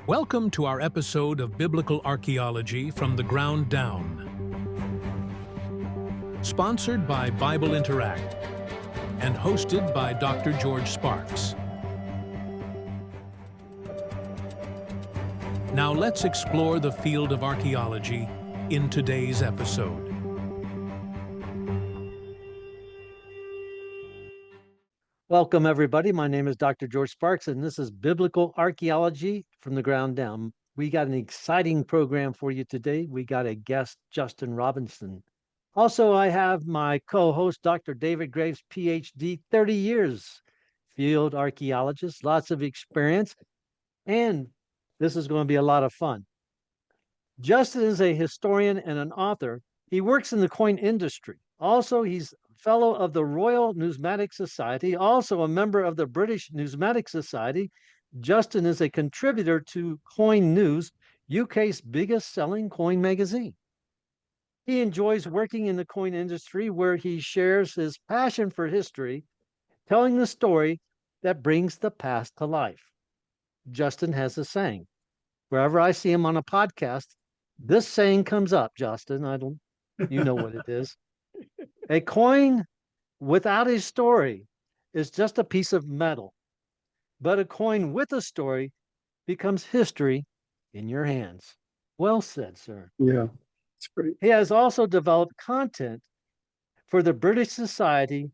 Welcome to our episode of Biblical Archaeology from the Ground Down. Sponsored by Bible Interact and hosted by Dr. George Sparks. Now let's explore the field of archaeology in today's episode. Welcome, everybody. My name is Dr. George Sparks, and this is Biblical Archaeology from the Ground Down. We got an exciting program for you today. We got a guest, Justin Robinson. Also, I have my co-host, Dr. David Graves, PhD, 30 years, field archaeologist, lots of experience, and this is going to be a lot of fun. Justin is a historian and an author. He works in the coin industry. Also, he's fellow of the Royal Numismatic Society, also a member of the British Numismatic Society. Justin is a contributor to Coin News, UK's biggest selling coin magazine. He enjoys working in the coin industry where he shares his passion for history, telling the story that brings the past to life. Justin has a saying. Wherever I see him on a podcast, this saying comes up, Justin. You know what it is. A coin without a story is just a piece of metal, but a coin with a story becomes history in your hands. Well said, sir. Yeah, it's great. He has also developed content for the British Society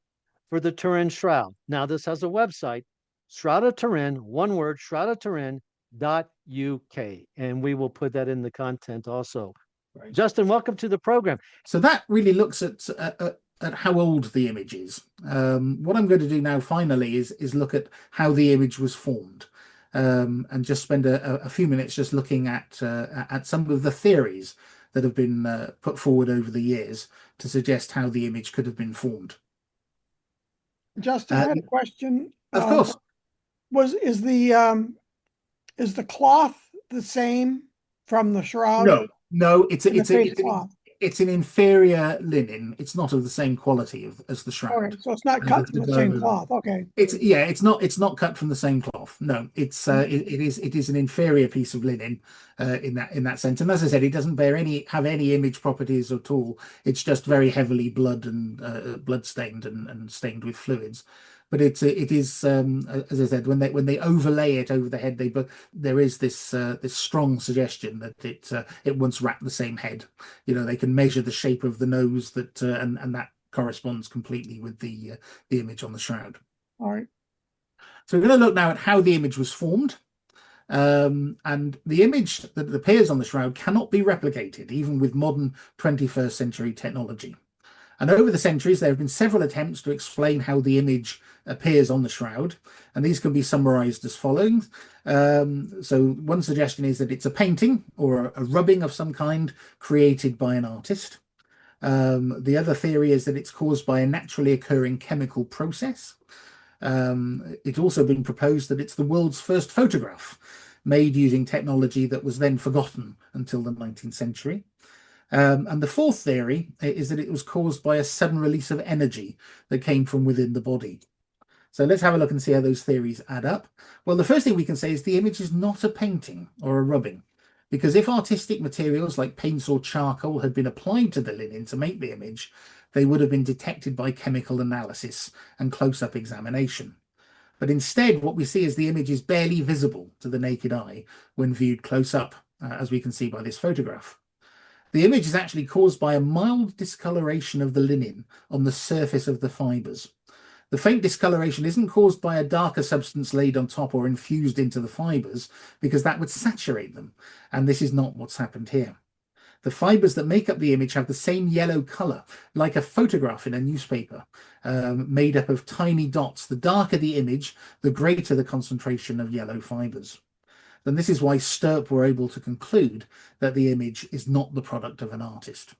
for the Turin Shroud. Now, this has a website, Shroud of Turin, one word, shroudofturin.uk, and we will put that in the content also. Right. Justin, welcome to the program. So that really looks at how old the image is. What I'm going to do now finally is look at how the image was formed, and just spend a few minutes just looking at some of the theories that have been put forward over the years to suggest how the image could have been formed. Justin, I had a question. Of course. Is the cloth the same from the shroud? No, it's an inferior linen. It's not of the same quality as the shroud. Okay, so it's not cut from the same cloth. Okay. It's not cut from the same cloth. No, it is an inferior piece of linen in that sense. And as I said, it doesn't have any image properties at all. It's just very heavily blood stained and stained with fluids. But it is as I said, when they overlay it over the head, there is this strong suggestion that it once wrapped the same head. You know, they can measure the shape of the nose and that corresponds completely with the image on the shroud. All right. So we're going to look now at how the image was formed. And the image that appears on the shroud cannot be replicated, even with modern 21st century technology. And over the centuries, there have been several attempts to explain how the image appears on the shroud, and these can be summarized as follows. So one suggestion is that it's a painting or a rubbing of some kind created by an artist. The other theory is that it's caused by a naturally occurring chemical process. It's also been proposed that it's the world's first photograph made using technology that was then forgotten until the 19th century. And the fourth theory is that it was caused by a sudden release of energy that came from within the body. So let's have a look and see how those theories add up. Well, the first thing we can say is the image is not a painting or a rubbing, because if artistic materials like paints or charcoal had been applied to the linen to make the image, they would have been detected by chemical analysis and close-up examination. But instead, what we see is the image is barely visible to the naked eye when viewed close up, as we can see by this photograph. The image is actually caused by a mild discoloration of the linen on the surface of the fibers. The faint discoloration isn't caused by a darker substance laid on top or infused into the fibers, because that would saturate them, and this is not what's happened here. The fibers that make up the image have the same yellow color, like a photograph in a newspaper, made up of tiny dots. The darker the image, the greater the concentration of yellow fibers. And this is why Stirp were able to conclude that the image is not the product of an artist.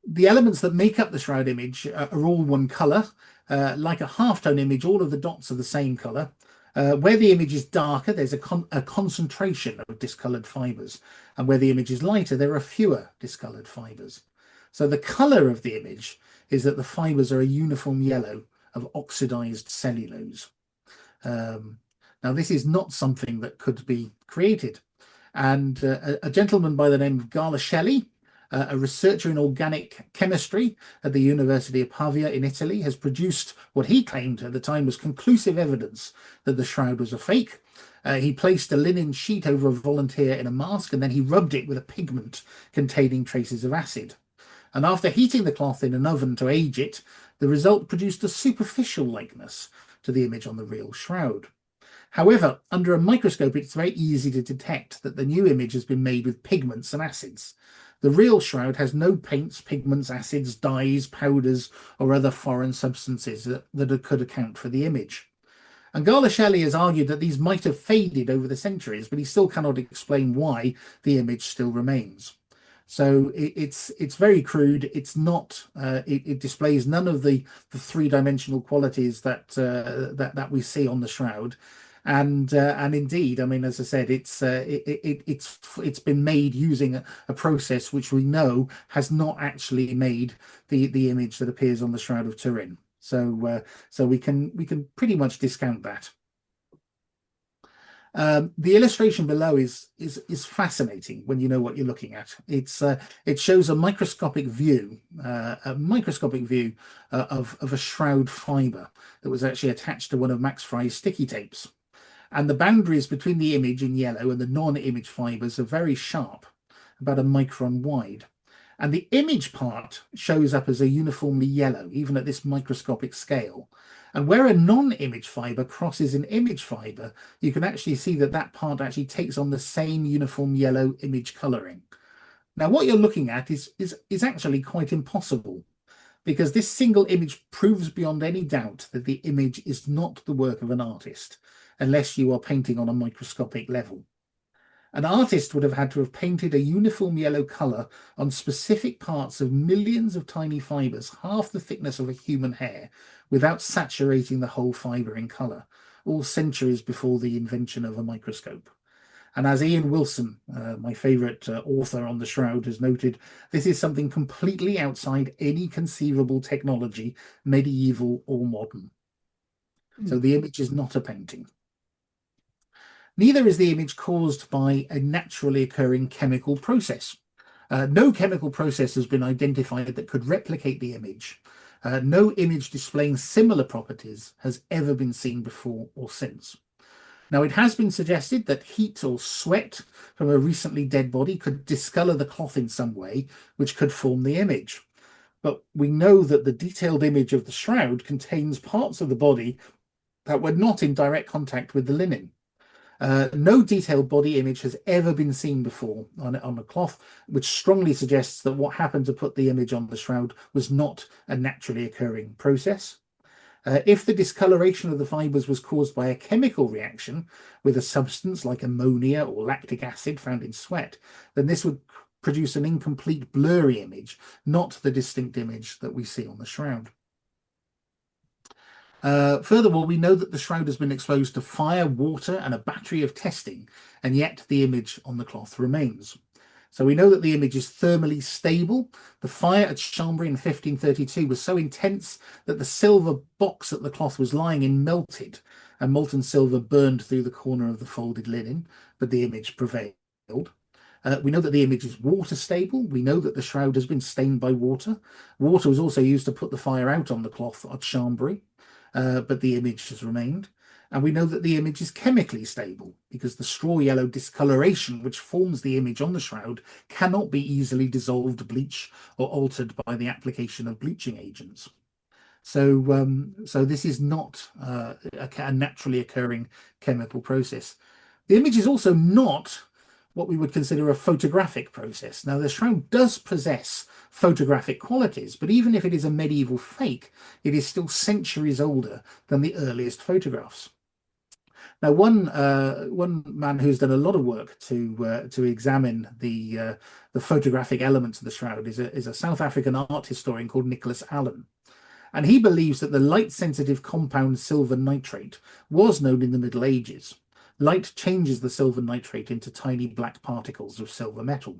The elements that make up the shroud image are all one color. Like a halftone image, all of the dots are the same color. Where the image is darker, there's a concentration of discolored fibers. And where the image is lighter, there are fewer discolored fibers. So the color of the image is that the fibers are a uniform yellow of oxidized cellulose. Now, this is not something that could be created. And a gentleman by the name of Garlashelli, a researcher in organic chemistry at the University of Pavia in Italy, has produced what he claimed at the time was conclusive evidence that the shroud was a fake. He placed a linen sheet over a volunteer in a mask, and then he rubbed it with a pigment containing traces of acid. And after heating the cloth in an oven to age it, the result produced a superficial likeness to the image on the real shroud. However, under a microscope, it's very easy to detect that the new image has been made with pigments and acids. The real shroud has no paints, pigments, acids, dyes, powders, or other foreign substances that could account for the image. And Garlashelli has argued that these might have faded over the centuries, but he still cannot explain why the image still remains. So it's very crude. It's not. It displays none of the three-dimensional qualities that we see on the shroud. And indeed, I mean, as I said, it's been made using a process which we know has not actually made the image that appears on the Shroud of Turin. So we can pretty much discount that. The illustration below is fascinating when you know what you're looking at. It shows a microscopic view of a shroud fiber that was actually attached to one of Max Fry's sticky tapes. And the boundaries between the image in yellow and the non-image fibers are very sharp, about a micron wide. And the image part shows up as a uniformly yellow, even at this microscopic scale. And where a non-image fiber crosses an image fiber, you can actually see that that part actually takes on the same uniform yellow image coloring. Now, what you're looking at is actually quite impossible, because this single image proves beyond any doubt that the image is not the work of an artist, unless you are painting on a microscopic level. An artist would have had to have painted a uniform yellow colour on specific parts of millions of tiny fibres, half the thickness of a human hair, without saturating the whole fibre in colour, all centuries before the invention of a microscope. And as Ian Wilson, my favourite author on the Shroud, has noted, this is something completely outside any conceivable technology, medieval or modern. So the image is not a painting. Neither is the image caused by a naturally occurring chemical process. No chemical process has been identified that could replicate the image. No image displaying similar properties has ever been seen before or since. Now, it has been suggested that heat or sweat from a recently dead body could discolour the cloth in some way, which could form the image. But we know that the detailed image of the shroud contains parts of the body that were not in direct contact with the linen. No detailed body image has ever been seen before on a cloth, which strongly suggests that what happened to put the image on the shroud was not a naturally occurring process. If the discoloration of the fibres was caused by a chemical reaction with a substance like ammonia or lactic acid found in sweat, then this would produce an incomplete, blurry image, not the distinct image that we see on the shroud. Furthermore, we know that the shroud has been exposed to fire, water, and a battery of testing, and yet the image on the cloth remains. So we know that the image is thermally stable. The fire at Chambry in 1532 was so intense that the silver box that the cloth was lying in melted, and molten silver burned through the corner of the folded linen, but the image prevailed. We know that the image is water stable. We know that the shroud has been stained by water. Water was also used to put the fire out on the cloth at Chambry. But the image has remained. And we know that the image is chemically stable because the straw yellow discoloration which forms the image on the shroud cannot be easily dissolved, bleached, or altered by the application of bleaching agents. So this is not a naturally occurring chemical process. The image is also not what we would consider a photographic process. Now, the shroud does possess photographic qualities, but even if it is a medieval fake, it is still centuries older than the earliest photographs. Now, one man who's done a lot of work to examine the photographic elements of the shroud is a South African art historian called Nicholas Allen. And he believes that the light-sensitive compound silver nitrate was known in the Middle Ages. Light changes the silver nitrate into tiny black particles of silver metal.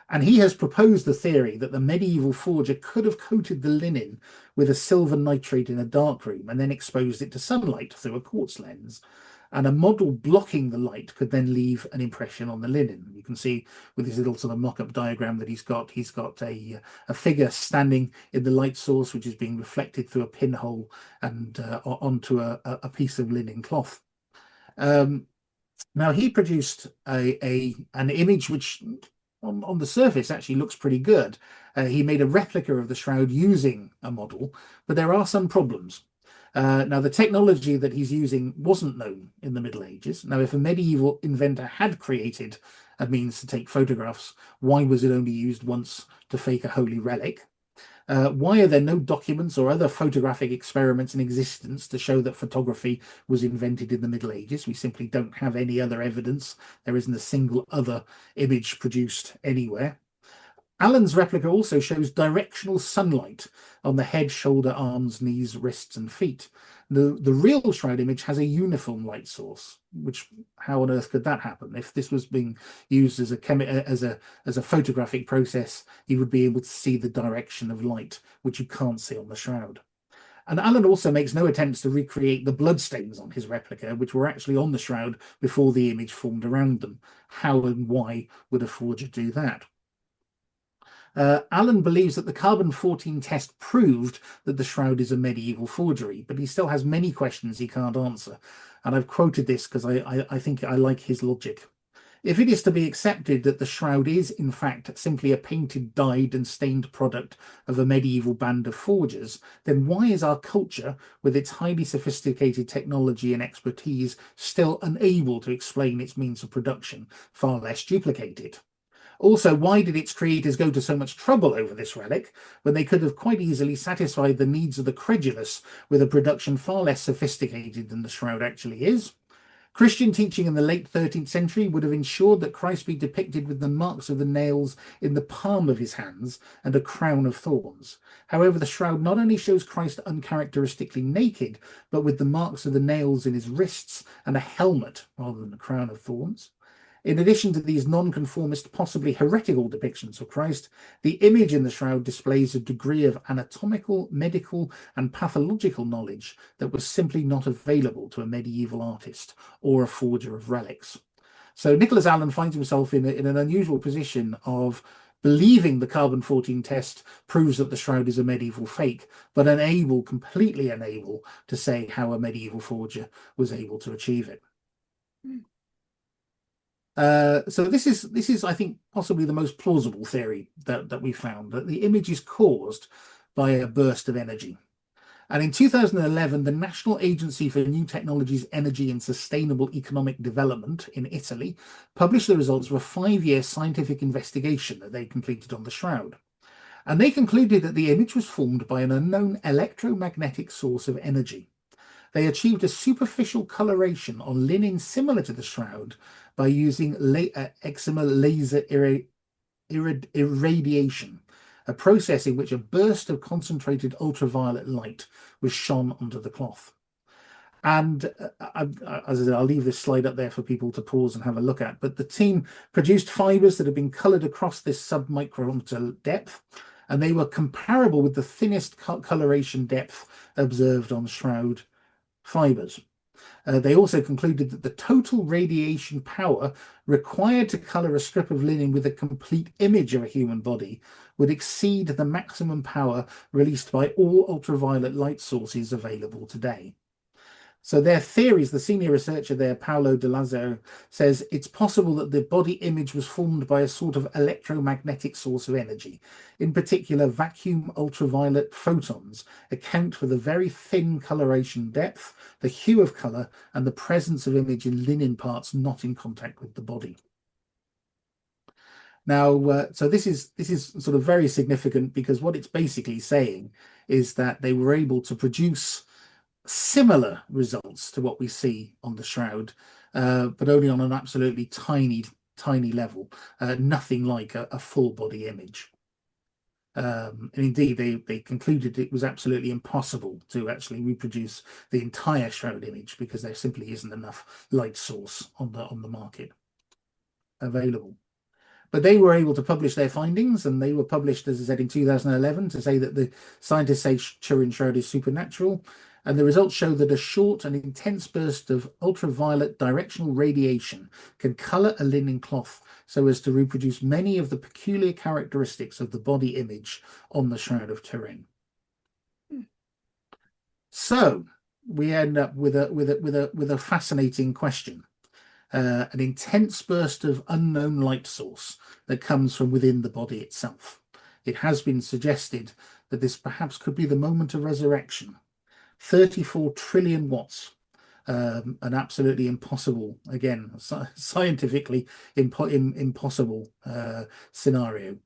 And he has proposed the theory that the medieval forger could have coated the linen with a silver nitrate in a darkroom and then exposed it to sunlight through a quartz lens. and a model blocking the light could then leave an impression on the linen. You can see with this little sort of mock-up diagram that he's got a figure standing in the light source, which is being reflected through a pinhole and onto a piece of linen cloth. Now he produced an image which on the surface actually looks pretty good. He made a replica of the shroud using a model, but there are some problems. Now, the technology that he's using wasn't known in the Middle Ages. Now, if a medieval inventor had created a means to take photographs, why was it only used once to fake a holy relic? Why are there no documents or other photographic experiments in existence to show that photography was invented in the Middle Ages? We simply don't have any other evidence. There isn't a single other image produced anywhere. Allen's replica also shows directional sunlight on the head, shoulder, arms, knees, wrists, and feet. The real shroud image has a uniform light source, which how on earth could that happen? If this was being used as a photographic process, you would be able to see the direction of light, which you can't see on the shroud. And Allen also makes no attempts to recreate the bloodstains on his replica, which were actually on the shroud before the image formed around them. How and why would a forger do that? Allen believes that the carbon-14 test proved that the shroud is a medieval forgery, but he still has many questions he can't answer. And I've quoted this because I think I like his logic. If it is to be accepted that the shroud is, in fact, simply a painted, dyed and stained product of a medieval band of forgers, then why is our culture, with its highly sophisticated technology and expertise, still unable to explain its means of production, far less duplicate it? Also, why did its creators go to so much trouble over this relic when they could have quite easily satisfied the needs of the credulous with a production far less sophisticated than the shroud actually is? Christian teaching in the late 13th century would have ensured that Christ be depicted with the marks of the nails in the palm of his hands and a crown of thorns. However, the shroud not only shows Christ uncharacteristically naked, but with the marks of the nails in his wrists and a helmet rather than a crown of thorns. In addition to these non-conformist, possibly heretical depictions of Christ, the image in the shroud displays a degree of anatomical, medical, and pathological knowledge that was simply not available to a medieval artist or a forger of relics. So Nicholas Allen finds himself in an unusual position of believing the carbon-14 test proves that the shroud is a medieval fake, but completely unable to say how a medieval forger was able to achieve it. So this is, I think, possibly the most plausible theory that we found, that the image is caused by a burst of energy. And in 2011, the National Agency for New Technologies, Energy and Sustainable Economic Development in Italy published the results of a 5-year scientific investigation that they completed on the shroud. And they concluded that the image was formed by an unknown electromagnetic source of energy. They achieved a superficial coloration on linen similar to the shroud by using excimer laser irradiation, a process in which a burst of concentrated ultraviolet light was shone onto the cloth. And as I said, I'll leave this slide up there for people to pause and have a look at. But the team produced fibers that have been colored across this submicrometer depth, and they were comparable with the thinnest coloration depth observed on shroud fibers. They also concluded that the total radiation power required to color a strip of linen with a complete image of a human body would exceed the maximum power released by all ultraviolet light sources available today. So their theories, the senior researcher there, Paolo De Lazzaro, says it's possible that the body image was formed by a sort of electromagnetic source of energy. In particular, vacuum ultraviolet photons account for the very thin coloration depth, the hue of color, and the presence of image in linen parts not in contact with the body. Now, so this is sort of very significant, because what it's basically saying is that they were able to produce similar results to what we see on the shroud, but only on an absolutely tiny level, nothing like a full body image. And indeed, they concluded it was absolutely impossible to actually reproduce the entire shroud image, because there simply isn't enough light source on the market available. But they were able to publish their findings, and they were published, as I said, in 2011, to say that the scientists say Turin shroud is supernatural. And the results show that a short and intense burst of ultraviolet directional radiation can color a linen cloth so as to reproduce many of the peculiar characteristics of the body image on the Shroud of Turin. So we end up with a fascinating question. An intense burst of unknown light source that comes from within the body itself. It has been suggested that this perhaps could be the moment of resurrection. 34 trillion watts, an absolutely impossible, again, scientifically impossible scenario,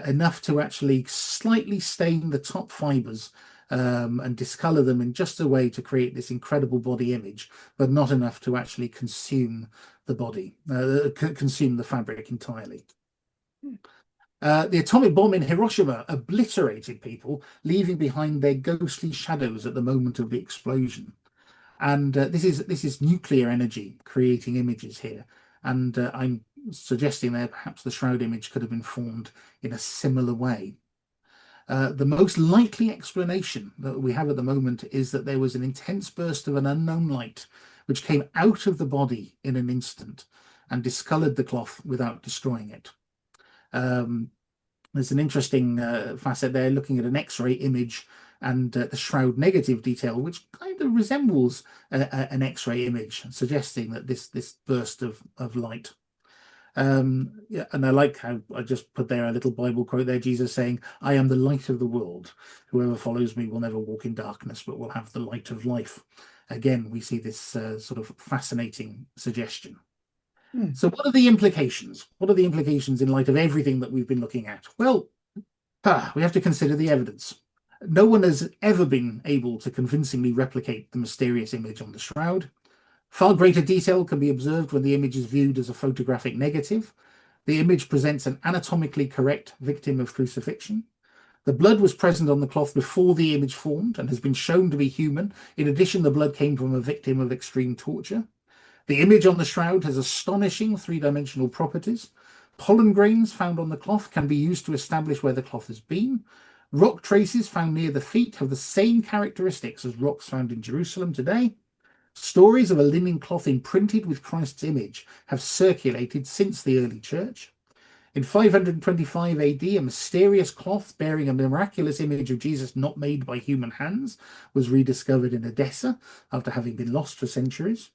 enough to actually slightly stain the top fibers and discolor them in just a way to create this incredible body image, but not enough to actually consume the body, consume the fabric entirely. The atomic bomb in Hiroshima obliterated people, leaving behind their ghostly shadows at the moment of the explosion. And this is nuclear energy creating images here. And I'm suggesting there perhaps the shroud image could have been formed in a similar way. The most likely explanation that we have at the moment is that there was an intense burst of an unknown light which came out of the body in an instant and discolored the cloth without destroying it. There's an interesting facet there looking at an X-ray image and the shroud negative detail, which kind of resembles an X-ray image, suggesting that this burst of light. Yeah, and I like how I just put there a little Bible quote there, Jesus saying, "I am the light of the world. Whoever follows me will never walk in darkness, but will have the light of life." Again, we see this sort of fascinating suggestion. So what are the implications? What are the implications in light of everything that we've been looking at? Well, we have to consider the evidence. No one has ever been able to convincingly replicate the mysterious image on the shroud. Far greater detail can be observed when the image is viewed as a photographic negative. The image presents an anatomically correct victim of crucifixion. The blood was present on the cloth before the image formed and has been shown to be human. In addition, the blood came from a victim of extreme torture. The image on the shroud has astonishing three-dimensional properties. Pollen grains found on the cloth can be used to establish where the cloth has been. Rock traces found near the feet have the same characteristics as rocks found in Jerusalem today. Stories of a linen cloth imprinted with Christ's image have circulated since the early church. In 525 AD, a mysterious cloth bearing a miraculous image of Jesus not made by human hands was rediscovered in Edessa after having been lost for centuries.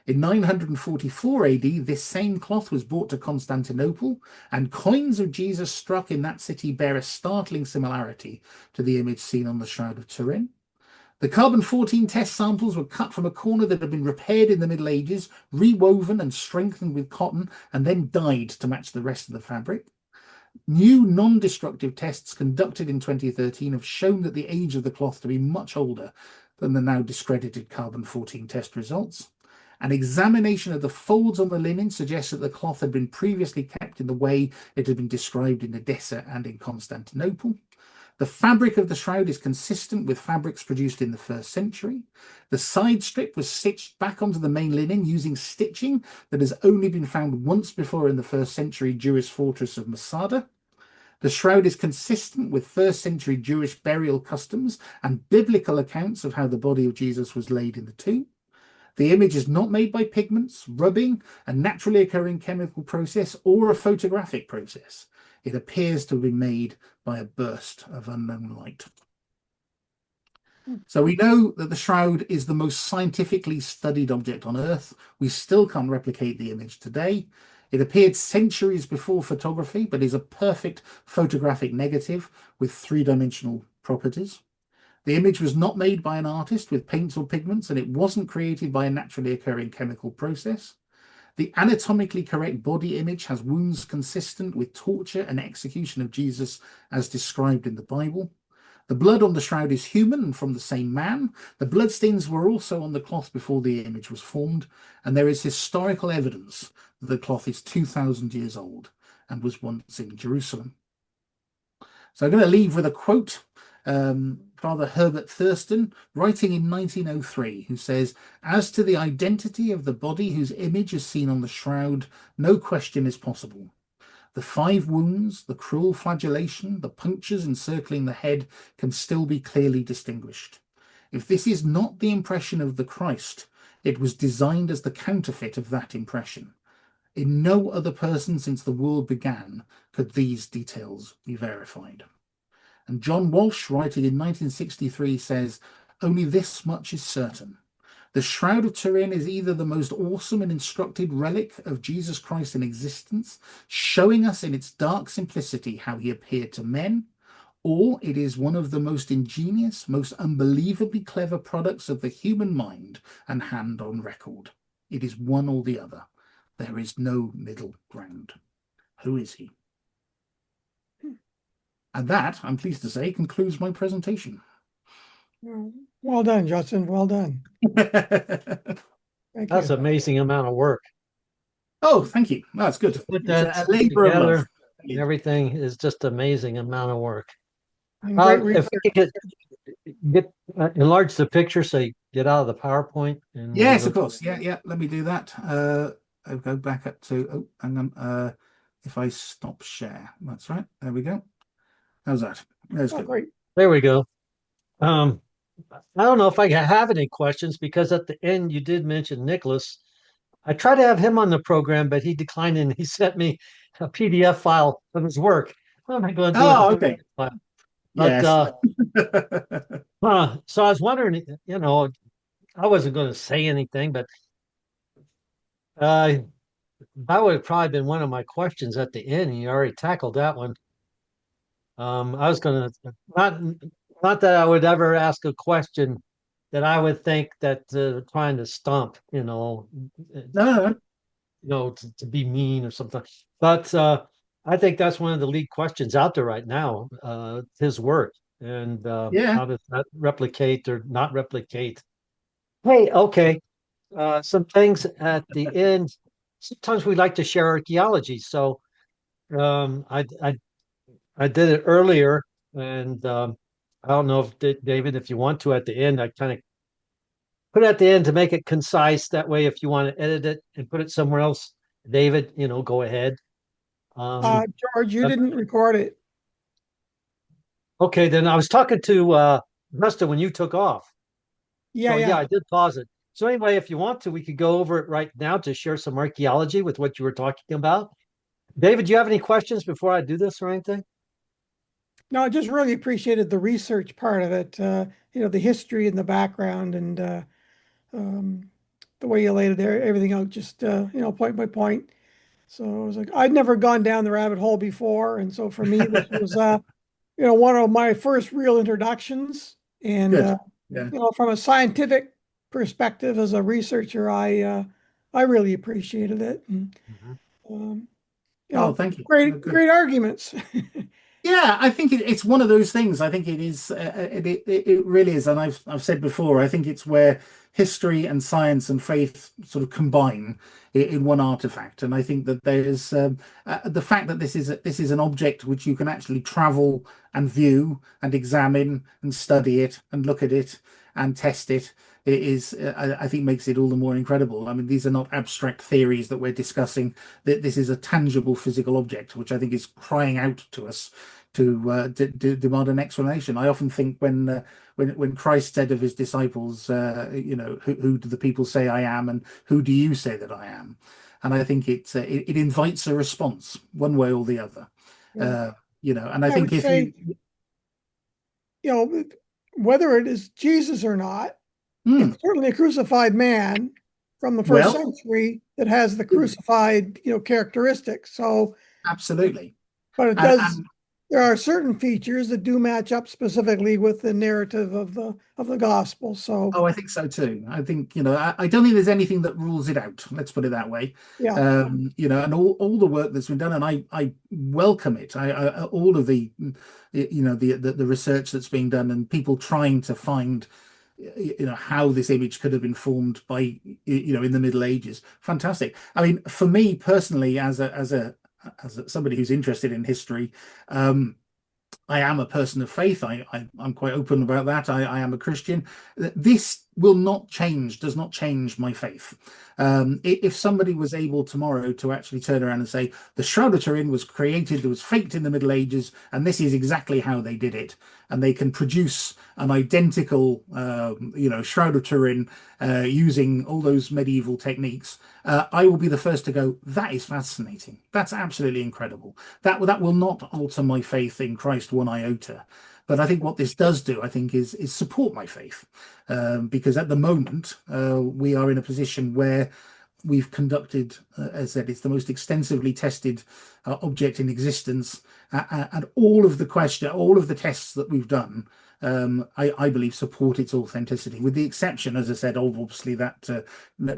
In 944 AD, this same cloth was brought to Constantinople, and coins of Jesus struck in that city bear a startling similarity to the image seen on the Shroud of Turin. The carbon-14 test samples were cut from a corner that had been repaired in the Middle Ages, rewoven and strengthened with cotton, and then dyed to match the rest of the fabric. New non-destructive tests conducted in 2013 have shown that the age of the cloth to be much older than the now discredited carbon-14 test results. An examination of the folds on the linen suggests that the cloth had been previously kept in the way it had been described in Edessa and in Constantinople. The fabric of the shroud is consistent with fabrics produced in the 1st century. The side strip was stitched back onto the main linen using stitching that has only been found once before in the 1st century Jewish fortress of Masada. The shroud is consistent with 1st century Jewish burial customs and biblical accounts of how the body of Jesus was laid in the tomb. The image is not made by pigments, rubbing, a naturally occurring chemical process, or a photographic process. It appears to have been made by a burst of unknown light. So we know that the shroud is the most scientifically studied object on Earth. We still can't replicate the image today. It appeared centuries before photography, but is a perfect photographic negative with three-dimensional properties. The image was not made by an artist with paints or pigments, and it wasn't created by a naturally occurring chemical process. The anatomically correct body image has wounds consistent with torture and execution of Jesus as described in the Bible. The blood on the shroud is human and from the same man. The bloodstains were also on the cloth before the image was formed, and there is historical evidence that the cloth is 2,000 years old and was once in Jerusalem. So I'm going to leave with a quote. Father Herbert Thurston, writing in 1903, who says, "As to the identity of the body whose image is seen on the shroud, no question is possible. The 5 wounds, the cruel flagellation, the punctures encircling the head can still be clearly distinguished. If this is not the impression of the Christ, it was designed as the counterfeit of that impression. In no other person since the world began could these details be verified. And John Walsh, writing in 1963, says, only this much is certain. The Shroud of Turin is either the most awesome and instructed relic of Jesus Christ in existence, showing us in its dark simplicity how he appeared to men, or it is one of the most ingenious, most unbelievably clever products of the human mind and hand on record. It is one or the other. There is no middle ground. Who is he? And that, I'm pleased to say, concludes my presentation. Well done, Justin. Well done. Thank That's you. an amazing amount of work. Oh, thank you. That's good. Put It's that a labor of love. together. Everything is just amazing amount of work. And great If we could get enlarge the picture so you get out of the PowerPoint. And Yes, of course. Yeah. Let me do that. I'll go back up to, oh, hang on. If I stop share, that's right. There we go. How's that? That's good. Great. There we go. I don't know if I have any questions because at the end you did mention Nicholas. I tried to have him on the program, but he declined and he sent me a PDF file of his work. What am I going to do? Oh, okay. But, Yes. so I was wondering, I wasn't going to say anything, but that would have probably been one of my questions at the end. You already tackled that one. I was going to not that I would ever ask a question that I would think that trying to stump, No. to be mean or something. But I think that's one of the lead questions out there right now, his work and how does that replicate or not replicate. Hey, okay. Some things at the end. Sometimes we like to share archaeology. So I did it earlier, and I don't know if David, if you want to at the end, I kind of put it at the end to make it concise. That way, if you want to edit it and put it somewhere else, David, go ahead. George, you didn't record it. Okay, then I was talking to Rustin when you took off. Yeah, so, yeah. I did pause it. So anyway, if you want to, we could go over it right now to share some archaeology with what you were talking about. David, do you have any questions before I do this or anything? No, I just really appreciated the research part of it. The history and the background and the way you laid it there, everything out, just point by point. So I was like, I'd never gone down the rabbit hole before, and so for me, this was one of my first real introductions. And from a scientific perspective, as a researcher, I really appreciated it. And, thank you. Great arguments. Yeah, I think it's one of those things. I think it is. It really is, and I've said before. I think it's where history and science and faith sort of combine in one artifact. And I think that there's the fact that this is an object which you can actually travel and view and examine and study it and look at it and test it. It is, I think, makes it all the more incredible. I mean, these are not abstract theories that we're discussing. This is a tangible physical object, which I think is crying out to us to demand an explanation. I often think when Christ said of his disciples, who do the people say I am, and who do you say that I am? And I think it invites a response one way or the other. Yeah. And I think if whether it is Jesus or not, it's certainly a crucified man from the first century that has the crucified, characteristics. So absolutely, but it does. There are certain features that do match up specifically with the narrative of the gospel. So I think so too. I think I don't think there's anything that rules it out. Let's put it that way. Yeah. And all the work that's been done, and I welcome it. I all of the the research that's being done and people trying to find how this image could have been formed by in the Middle Ages. Fantastic. I mean, for me personally, as somebody who's interested in history, I am a person of faith. I'm quite open about that. I am a Christian. This does not change my faith. If somebody was able tomorrow to actually turn around and say the Shroud of Turin was created, it was faked in the Middle Ages, and this is exactly how they did it, and they can produce an identical, Shroud of Turin using all those medieval techniques, I will be the first to go, that is fascinating. That's absolutely incredible. That will not alter my faith in Christ one iota. But I think what this does do, I think, is support my faith, because at the moment we are in a position where we've conducted, as I said, it's the most extensively tested object in existence, and all of the tests that we've done, I believe, support its authenticity, with the exception, as I said, of obviously that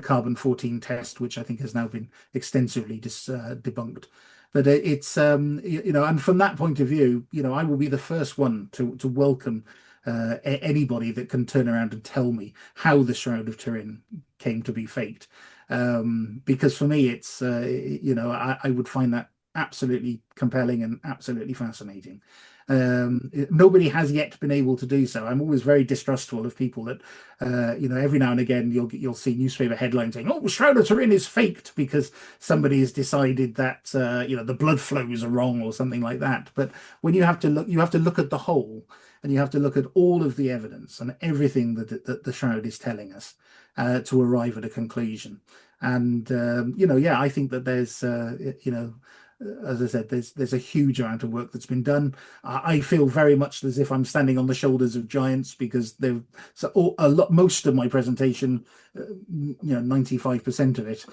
carbon-14 test, which I think has now been extensively debunked. But it's and from that point of view, I will be the first one to welcome anybody that can turn around and tell me how the Shroud of Turin came to be faked. Because for me, it's I would find that absolutely compelling and absolutely fascinating. Nobody has yet been able to do so. I'm always very distrustful of people that, every now and again you'll see newspaper headlines saying, "Oh, Shroud of Turin is faked," because somebody has decided that the blood flows are wrong or something like that. But when you have to look at the whole, and you have to look at all of the evidence and everything that the Shroud is telling us to arrive at a conclusion. And I think that there's as I said, there's a huge amount of work that's been done. I feel very much as if I'm standing on the shoulders of giants, because most of my presentation, 95% of it,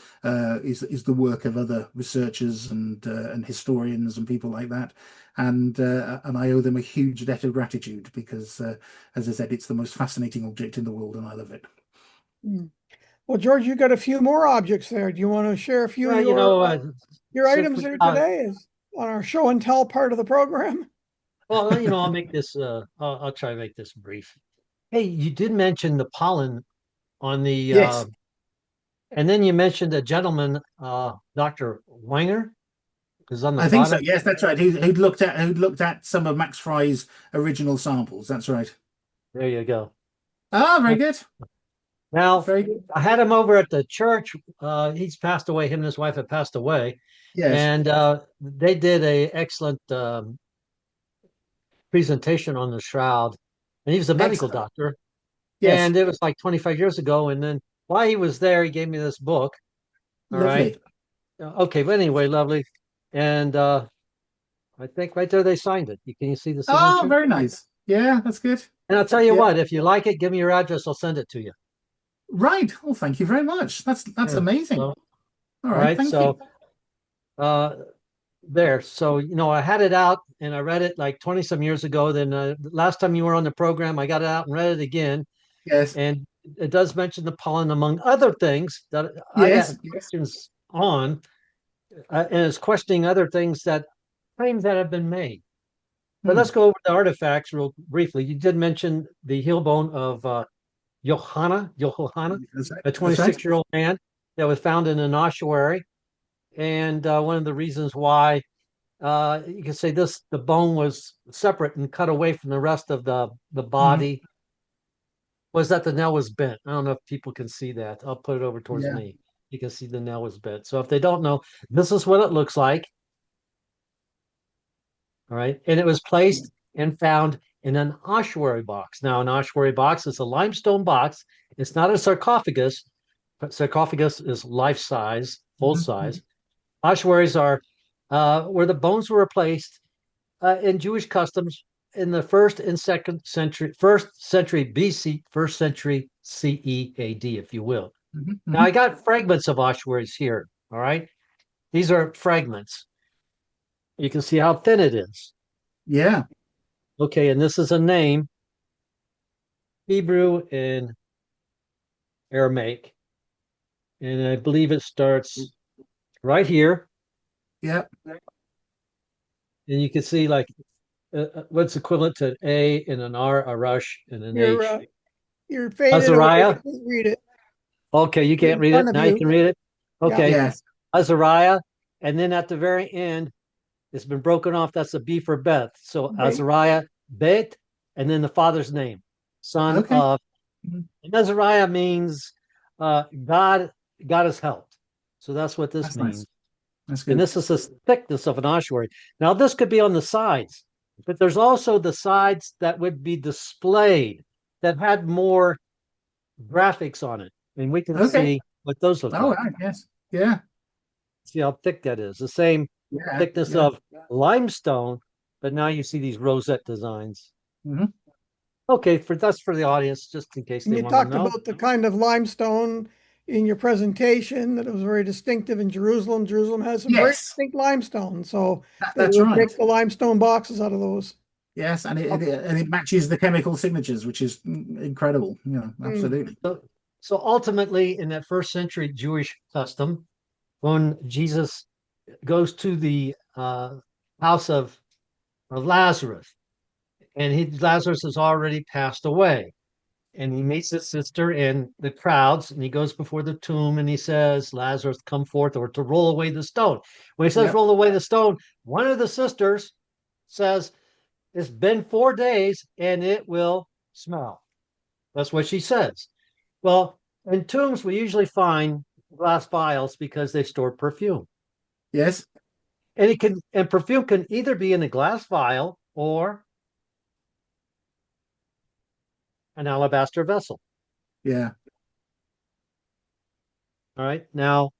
is the work of other researchers and historians and people like that. And I owe them a huge debt of gratitude, because, as I said, it's the most fascinating object in the world, and I love it. Well, George, you got a few more objects there. Do you want to share a few of your items there today is on our show and tell part of the program? Well, I'll make this. I'll try to make this brief. Hey, you did mention the pollen on the. Yes. And then you mentioned a gentleman, Dr. Wenger, is on the I think bottom. so. Yes, that's right. Who'd looked at some of Max Fry's original samples. That's right. There you go. Ah, very good. Now, Very good. I had him over at the church. He's passed away. Him and his wife have passed away. Yes. And they did a excellent presentation on the shroud. And he was a medical doctor. Yes. And it was like 25 years ago. And then while he was there, he gave me this book. All Lovely. right. Okay. But anyway, lovely. And I think right there they signed it. Can you see the signature? Oh, very nice. Yeah, that's good. And I'll tell you what, if you like it, give me your address. I'll send it to you. Right. Well, thank you very much. That's amazing. So, all right. Thank you. There. So, I had it out and I read it like 20 some years ago. Then last time you were on the program, I got it out and read it again. Yes. And it does mention the pollen, among other things that I have questions on. And it's questioning other things claims that have been made. But let's go over the artifacts real briefly. You did mention the heel bone of Johanna, a 26-year-old man that was found in an ossuary. And one of the reasons why you can say the bone was separate and cut away from the rest of the body was that the nail was bent. I don't know if people can see that. I'll put it over towards me. You can see the nail was bent. So if they don't know, this is what it looks like. All right. And it was placed and found in an ossuary box. Now, an ossuary box is a limestone box. It's not a sarcophagus. But sarcophagus is life size, full size. Ossuaries are where the bones were placed in Jewish customs in the first century BC, first century CE AD, if you will. Now, I got fragments of ossuaries here. All right. These are fragments. You can see how thin it is. Yeah. Okay, and this is a name, Hebrew and Aramaic. And I believe it starts right here. Yeah. And you can see like what's equivalent to an A and an R, a rush, and an H. You're faded Azariah. away. Read it. Okay, you can't read it. Now you can read it. Okay. Yes. Azariah. And then at the very end, it's been broken off. That's a B for Beth. So Azariah, Bet, and then the father's name, son of. And Azariah means God has helped. So that's what this means. Nice. That's good. And this is the thickness of an ossuary. Now, this could be on the sides. But there's also the sides that would be displayed that had more graphics on it. And we can Okay. see what those look Oh, like. right. Yes. Yeah. See how thick that is. The same Yeah. thickness Yeah. of limestone, but now you see these rosette designs. Mhm. Okay, that's for the audience, just in case And they you want to talked know. about the kind of limestone in your presentation that it was very distinctive in Jerusalem. Jerusalem has some very Yes. distinct limestone, so they That's would right. make the limestone boxes out of those. Yes, and it matches the chemical signatures, which is incredible. Absolutely. So ultimately, in that first century Jewish custom, when Jesus goes to the house of Lazarus, and Lazarus has already passed away, and he meets his sister in the crowds, and he goes before the tomb and he says, Lazarus, come forth, or to roll away the stone. When he says Yep. roll away the stone, one of the sisters says, it's been 4 days and it will smell. That's what she says. Well, in tombs, we usually find glass vials because they store perfume. Yes. And perfume can either be in a glass vial or an alabaster vessel. Yeah. All right. Now,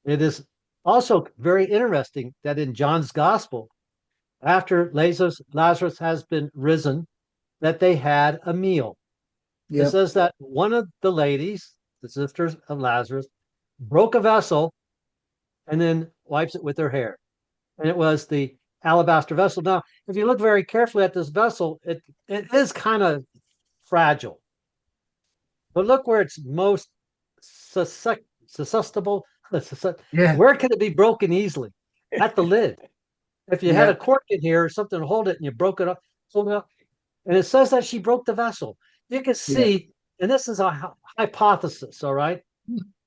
it is also very interesting that in John's gospel, after Lazarus has been risen, that they had a meal. It Yep. says that one of the ladies, the sisters of Lazarus, broke a vessel and then wipes it with her hair. And it was the alabaster vessel. Now, if you look very carefully at this vessel, it is kind of fragile. But look where it's most susceptible. Yeah. Where can it be broken easily? At the lid. If you had a Yeah. cork in here or something to hold it and you broke it up, and it says that she broke the vessel. You can Yeah. see, and this is a hypothesis, all right?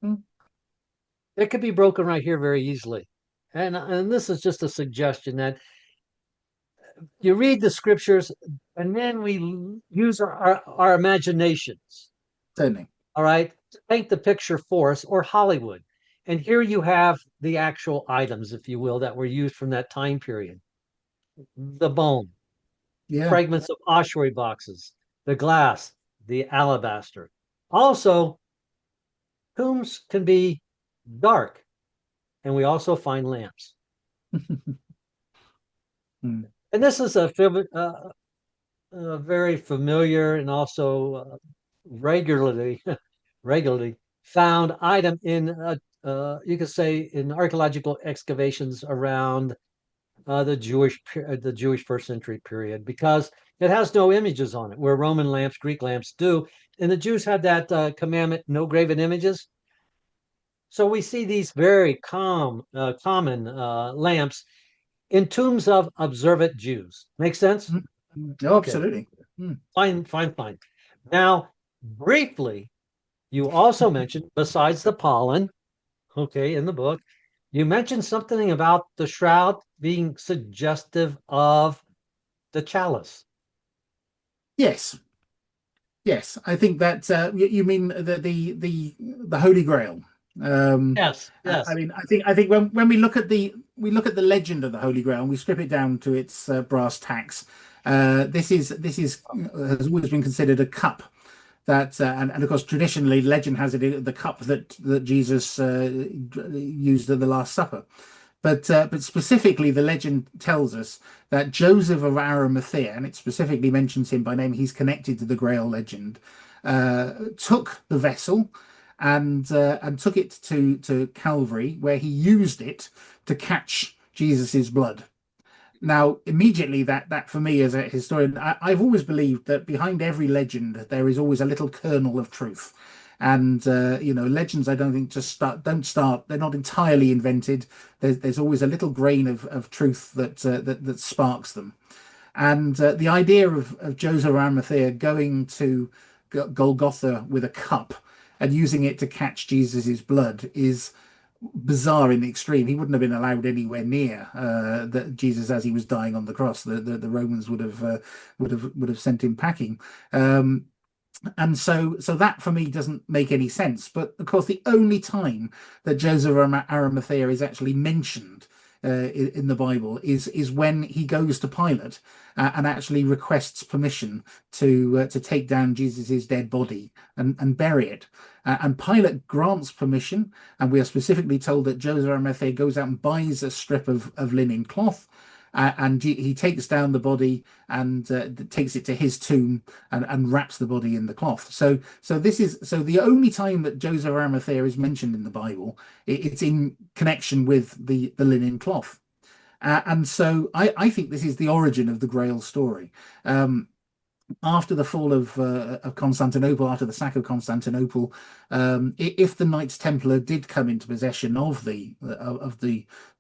Mhm. It could be broken right here very easily. And this is just a suggestion that you read the scriptures and then we use our imaginations, Certainly. all right, to paint the picture for us, or Hollywood. And here you have the actual items, if you will, that were used from that time period. The bone, Yeah. fragments of ossuary boxes, the glass, the alabaster. Also, tombs can be dark, and we also find lamps. Mm. And this is a very familiar and also regularly regularly found item in you could say in archaeological excavations around the Jewish first century period, because it has no images on it, where Roman lamps, Greek lamps do, and the Jews had that commandment, no graven images. So we see these very common lamps in tombs of observant Jews. Make sense? Oh, Okay, absolutely. Mm. fine. Now, briefly, you also mentioned, besides the pollen, okay, in the book, you mentioned something about the shroud being suggestive of the chalice. Yes. Yes. I think that you mean the Holy Grail. Yes, I yes. mean, I think when we look at the legend of the Holy Grail and we strip it down to its brass tacks, this is has always been considered a cup that and of course traditionally legend has it the cup that Jesus used at the Last Supper. But specifically, the legend tells us that Joseph of Arimathea, and it specifically mentions him by name, he's connected to the Grail legend, took the vessel and took it to Calvary, where he used it to catch Jesus's blood. Now, immediately, that for me as a historian, I've always believed that behind every legend there is always a little kernel of truth. And legends, I don't think don't start. They're not entirely invented. There's always a little grain of truth that sparks them. And the idea of Joseph of Arimathea going to Golgotha with a cup and using it to catch Jesus's blood is bizarre in the extreme. He wouldn't have been allowed anywhere near that Jesus as he was dying on the cross. The Romans would have sent him packing. And so that for me doesn't make any sense. But of course, the only time that Joseph of Arimathea is actually mentioned in the Bible is when he goes to Pilate and actually requests permission to take down Jesus's dead body and bury it. And Pilate grants permission, and we are specifically told that Joseph of Arimathea goes out and buys a strip of linen cloth, and he takes down the body and takes it to his tomb and wraps the body in the cloth. So the only time that Joseph of Arimathea is mentioned in the Bible, it's in connection with the linen cloth. And so I think this is the origin of the Grail story. After the fall of Constantinople, after the sack of Constantinople, if the Knights Templar did come into possession of the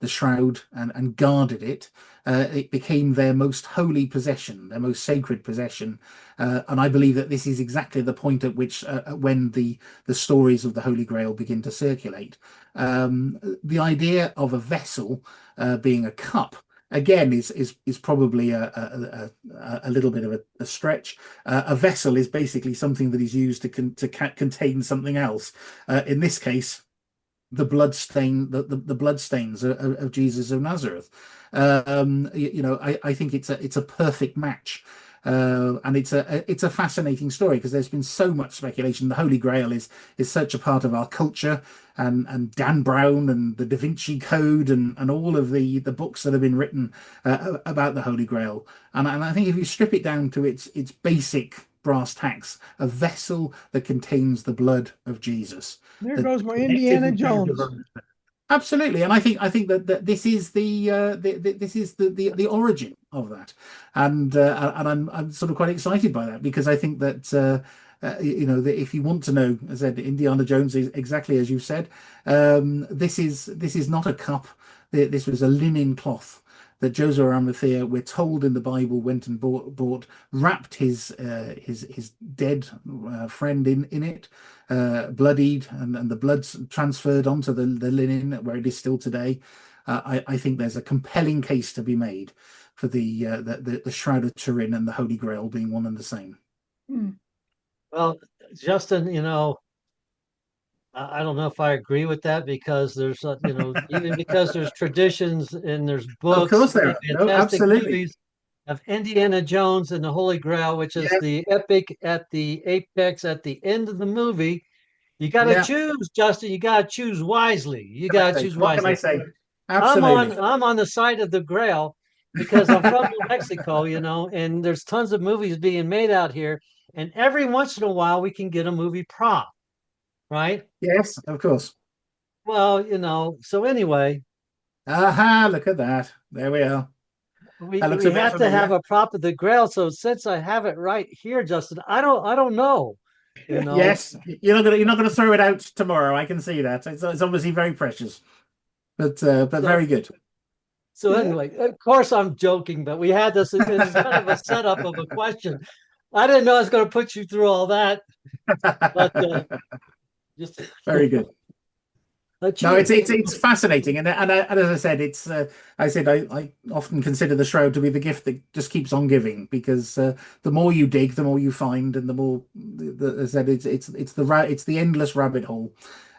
shroud and guarded it, it became their most holy possession, their most sacred possession. And I believe that this is exactly the point at which when the stories of the Holy Grail begin to circulate. The idea of a vessel being a cup, again, is probably a little bit of a stretch. A vessel is basically something that is used to contain something else. In this case, the bloodstains of Jesus of Nazareth. I think it's a perfect match. And it's a fascinating story because there's been so much speculation. The Holy Grail is such a part of our culture, and Dan Brown and the Da Vinci Code and all of the books that have been written about the Holy Grail. And I think if you strip it down to its basic brass tacks, a vessel that contains the blood of Jesus. There goes my Indiana Jones. Absolutely, and I think that this is the origin of that, and I'm sort of quite excited by that, because I think that that if you want to know, as I said, Indiana Jones is exactly as you said. This is not a cup. This was a linen cloth that Joseph of Arimathea, we're told in the Bible, went and wrapped his dead friend in it, bloodied, and the blood's transferred onto the linen where it is still today. I think there's a compelling case to be made for the Shroud of Turin and the Holy Grail being one and the same. Well, Justin, I don't know if I agree with that, because there's, even because there's traditions and there's books, of course there are. fantastic Absolutely. movies of Indiana Jones and the Holy Grail, which is the epic at the apex at the end of the movie. You got to choose, Justin. You got to choose wisely. You got to choose wisely. What can I say? Absolutely. I'm on the side of the Grail because I'm from New Mexico, and there's tons of movies being made out here, and every once in a while we can get a movie prop. Right? Yes, of course. Well, so anyway. Aha, look at that. There we are. We have to have a prop of the Grail. So since I have it right here, Justin, I don't know. Yes, you're not gonna throw it out tomorrow. I can see that. It's obviously very precious. But very good. So anyway, of course I'm joking, but we had this. It was kind of a setup of a question. I didn't know I was going to put you through all that. But just very good. No, it's fascinating, and as I said, I often consider the shroud to be the gift that just keeps on giving, because the more you dig, the more you find, and the more, as I said, it's the endless rabbit hole,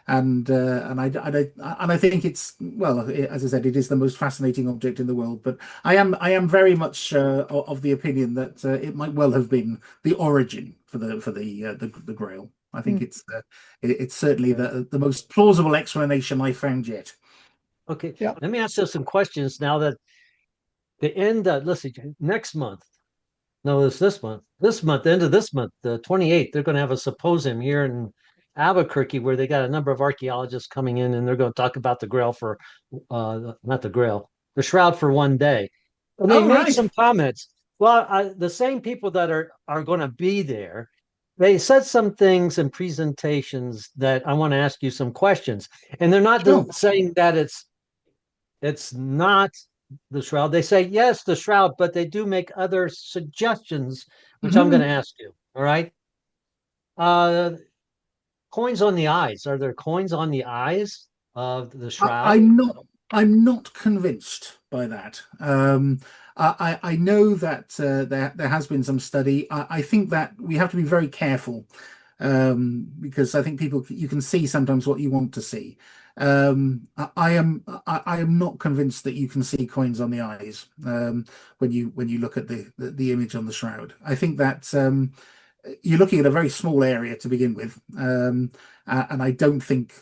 and I think it's, well, as I said, it is the most fascinating object in the world. But I am very much of the opinion that it might well have been the origin for the Grail. I think it's certainly the most plausible explanation I found yet. Okay, let me ask you some questions now that the end. Let's see, next month. No, it's this month. This month, the end of this month, the 28th, they're going to have a symposium here in Albuquerque where they got a number of archaeologists coming in, and they're going to talk about the Grail for, not the Grail, the Shroud for one day. And they made some comments. Well, the same people that are going to be there, they said some things in presentations that I want to ask you some questions, and they're not saying that it's not the Shroud. They say yes, the Shroud, but they do make other suggestions, which I'm going to ask you. All right. Coins on the eyes. Are there coins on the eyes of the Shroud? I'm not convinced by that. I know that there has been some study. I think that we have to be very careful because I think you can see sometimes what you want to see. I am not convinced that you can see coins on the eyes when you look at the image on the shroud. I think that you're looking at a very small area to begin with, and I don't think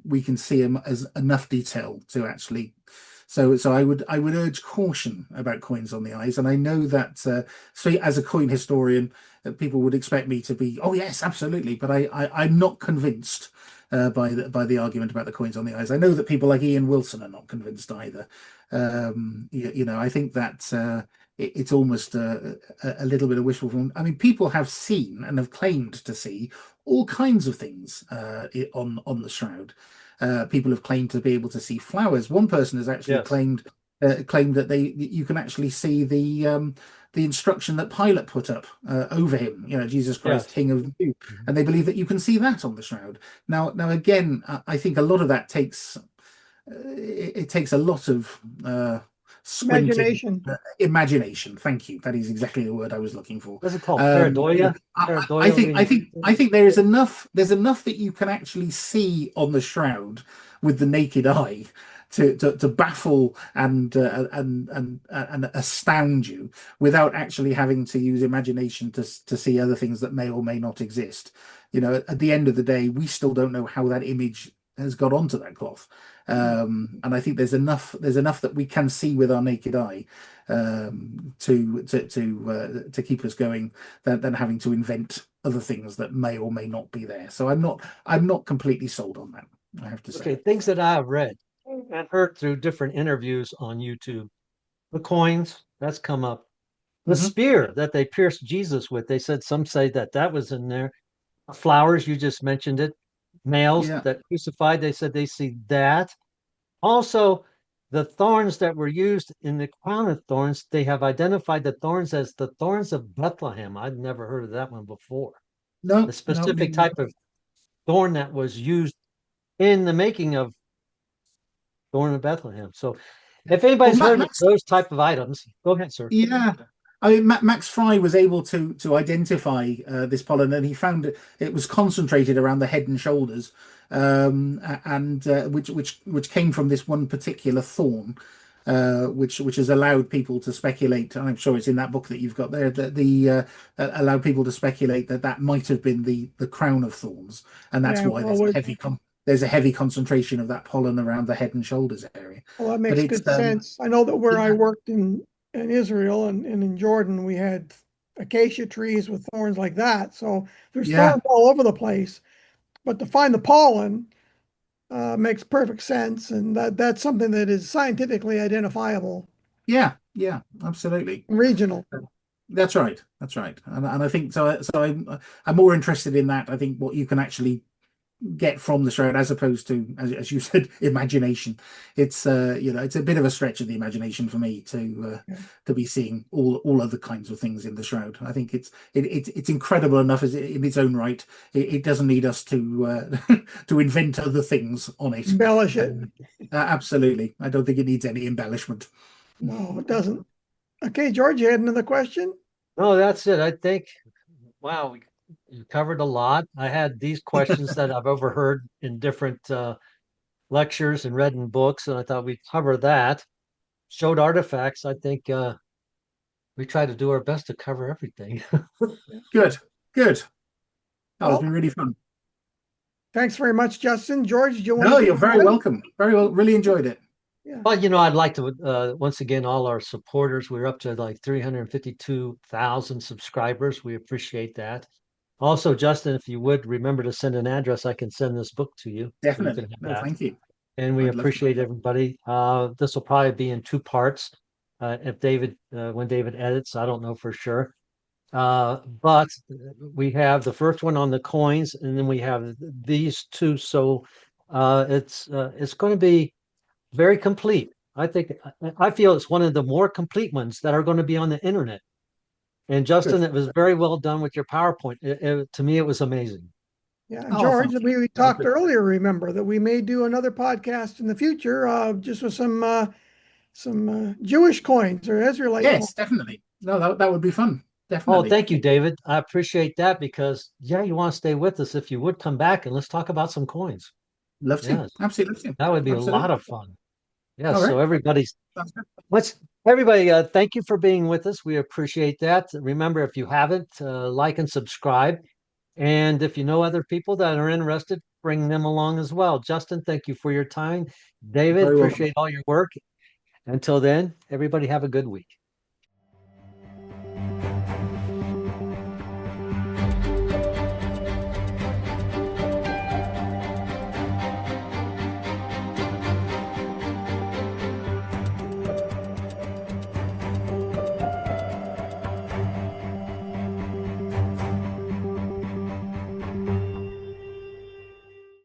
we can see as enough detail to actually. So I would urge caution about coins on the eyes, and I know that so as a coin historian, people would expect me to be, oh yes, absolutely, but I'm not convinced by the argument about the coins on the eyes. I know that people like Ian Wilson are not convinced either. I think that it's almost a little bit of wishful thinking. I mean, people have seen and have claimed to see all kinds of things on the shroud. People have claimed to be able to see flowers. One person has actually claimed that you can actually see the instruction that Pilate put up over him, Jesus Christ, King of the Jews, and they believe that you can see that on the shroud. Now again, I think a lot of that takes a lot of squinting, imagination. Thank you. That is exactly the word I was looking for. What's it called? Pareidoia? I think there is enough. There's enough that you can actually see on the shroud with the naked eye to baffle and astound you without actually having to use imagination to see other things that may or may not exist. At the end of the day, we still don't know how that image has got onto that cloth, and I think there's enough that we can see with our naked eye to keep us going than having to invent other things that may or may not be there. So I'm not completely sold on that, I have to say. Okay, things that I have read and heard through different interviews on YouTube. The coins, that's come up. The spear that they pierced Jesus with, they said, some say that was in there. Flowers, you just mentioned it. Nails that crucified, they said they see that. Also, the thorns that were used in the crown of thorns, they have identified the thorns as the thorns of Bethlehem. I'd never heard of that one before. No, the specific type of thorn that was used in the making of Thorn of Bethlehem. So if anybody's heard of those type of items, go ahead, sir. Yeah. I mean, Max Fry was able to identify this pollen, and he found it was concentrated around the head and shoulders, and which came from this one particular thorn, which has allowed people to speculate. And I'm sure it's in that book that you've got there, that allowed people to speculate that might have been the crown of thorns, and that's why there's a heavy concentration of that pollen around the head and shoulders area. Well, that makes good sense. I know that where I worked in Israel and in Jordan, we had acacia trees with thorns like that. So there's thorns all over the place. But to find the pollen makes perfect sense. And that's something that is scientifically identifiable. Yeah, absolutely. Regional. That's right. And I think so I'm more interested in that. I think what you can actually get from the shroud, as opposed to, as you said, imagination. It's it's a bit of a stretch of the imagination for me to be seeing all other kinds of things in the shroud. I think it's incredible enough in its own right. It doesn't need us to to invent other things on it. Embellish it. Absolutely. I don't think it needs any embellishment. No, it doesn't. Okay, George, you had another question? No, that's it. I think, wow, you covered a lot. I had these questions that I've overheard in different lectures and read in books, and I thought we'd cover that. Showed artifacts. I think we try to do our best to cover everything. Good. That was really fun. Thanks very much, Justin. George, do you want No, you're very welcome. Very well. Really enjoyed it. Yeah. Well, I'd like to, once again, all our supporters, we're up to like 352,000 subscribers. We appreciate that. Also, Justin, if you would remember to send an address, I can send this book to you. Definitely. Thank you. And we appreciate everybody. This will probably be in 2 parts. If when David edits, I don't know for sure. But we have the first one on the coins, and then we have these 2. So it's going to be very complete. I feel it's one of the more complete ones that are going to be on the internet. And Justin, it was very well done with your PowerPoint. To me, it was amazing. Yeah, George, we talked earlier, remember, that we may do another podcast in the future, just with some Jewish coins or Israelite coins. Definitely. No, that would be fun. definitely. thank you, David. I appreciate that because, yeah, you want to stay with us. If you would come back and let's talk about some coins. Love to. Yes, Absolutely love to. that would be a lot Absolutely. of fun. Yes, All so right. everybody's Sounds good. thank you for being with us. We appreciate that. Remember, if you haven't, like and subscribe. And if you know other people that are interested, bring them along as well. Justin, thank you for your time. David, Very welcome. appreciate all your work. Until then, everybody have a good week.